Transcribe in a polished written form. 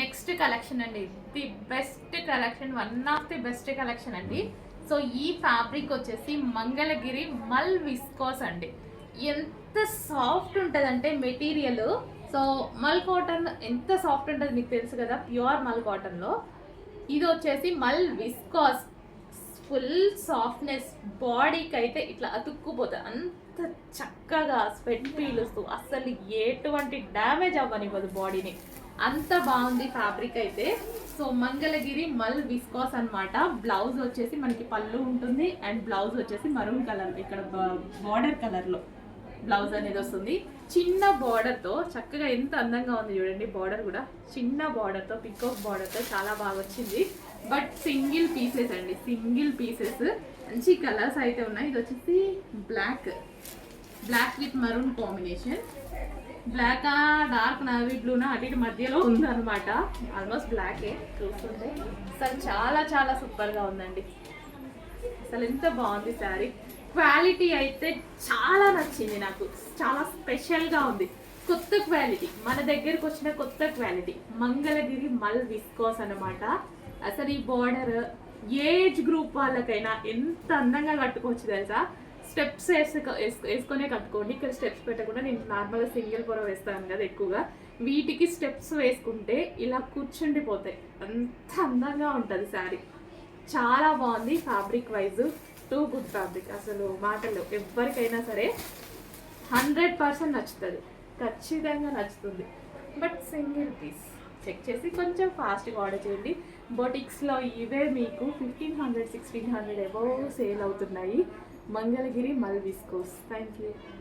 Next collection అండి, the best collection, one of the best collection అండి. So ఈ fabric వచ్చేసి మంగళగిరి మల్ విస్కోస్ అండి. ఎంత సాఫ్ట్ ఉంటుందంటే మెటీరియల్. సో మల్ కాటన్ ఎంత సాఫ్ట్ ఉంటుంది మీకు తెలుసు కదా, ప్యూర్ మల్ కాటన్లో. ఇది వచ్చేసి మల్ విస్కాస్, ఫుల్ సాఫ్ట్నెస్, బాడీకి అయితే ఇట్లా అతుక్కుపోతుంది. అంత చక్కగా స్వెట్ పీలుస్తూ అస్సలు ఎటువంటి డ్యామేజ్ అవ్వనివ్వదు బాడీని, అంత బాగుంది ఫ్యాబ్రిక్ అయితే. సో మంగళగిరి మల్ విస్కాస్ అనమాట. బ్లౌజ్ వచ్చేసి మనకి పళ్ళు ఉంటుంది అండ్ బ్లౌజ్ వచ్చేసి మరూన్ కలర్, ఇక్కడ బార్డర్ కలర్లో బ్లౌజ్ అనేది వస్తుంది. చిన్న బార్డర్తో చక్కగా ఎంత అందంగా ఉంది చూడండి. బార్డర్ కూడా చిన్న బార్డర్తో, పికాక్ బార్డర్తో చాలా బాగా వచ్చింది. బట్ సింగిల్ పీసెస్ అండి, సింగిల్ పీసెస్. మంచి కలర్స్ అయితే ఉన్నాయి. ఇది వచ్చేసి black with maroon combination. Black dark navy బ్లూనా అటు ఇటు మధ్యలో ఉందన్నమాట. ఆల్మోస్ట్ బ్లాకే చూస్తుంటే. అసలు చాలా చాలా సూపర్గా ఉందండి. అసలు ఎంత బాగుంది శారీ. క్వాలిటీ అయితే చాలా నచ్చింది నాకు, చాలా స్పెషల్గా ఉంది. కొత్త క్వాలిటీ, మన దగ్గరకు వచ్చిన కొత్త క్వాలిటీ. మంగళగిరి మల్ విస్కోస్ అనమాట. అసలు ఈ బార్డర్ ఏజ్ గ్రూప్ వాళ్ళకైనా ఎంత అందంగా కట్టుకోవచ్చు తెలుసా. స్టెప్స్ వేసుకొనే కట్టుకోండి. ఇక్కడ స్టెప్స్ పెట్టకుండా, నేను నార్మల్గా సింగిల్ పొర వేస్తాను కదా ఎక్కువగా, వీటికి స్టెప్స్ వేసుకుంటే ఇలా కూర్చుండిపోతాయి. అంత అందంగా ఉంటుంది శారీ. చాలా బాగుంది fabric wise, too good fabric. అసలు మాటలు ఎవరికైనా సరే 100% నచ్చుతుంది, ఖచ్చితంగా నచ్చుతుంది. బట్ సింగిల్ పీస్ చెక్ చేసి కొంచెం ఫాస్ట్గా ఆర్డర్ చేయండి. బొటిక్స్లో ఇవే మీకు 1500 1600 అబౌవ్ సేల్ అవుతున్నాయి. మంగళగిరి మల్ విస్కోస్. Thank you.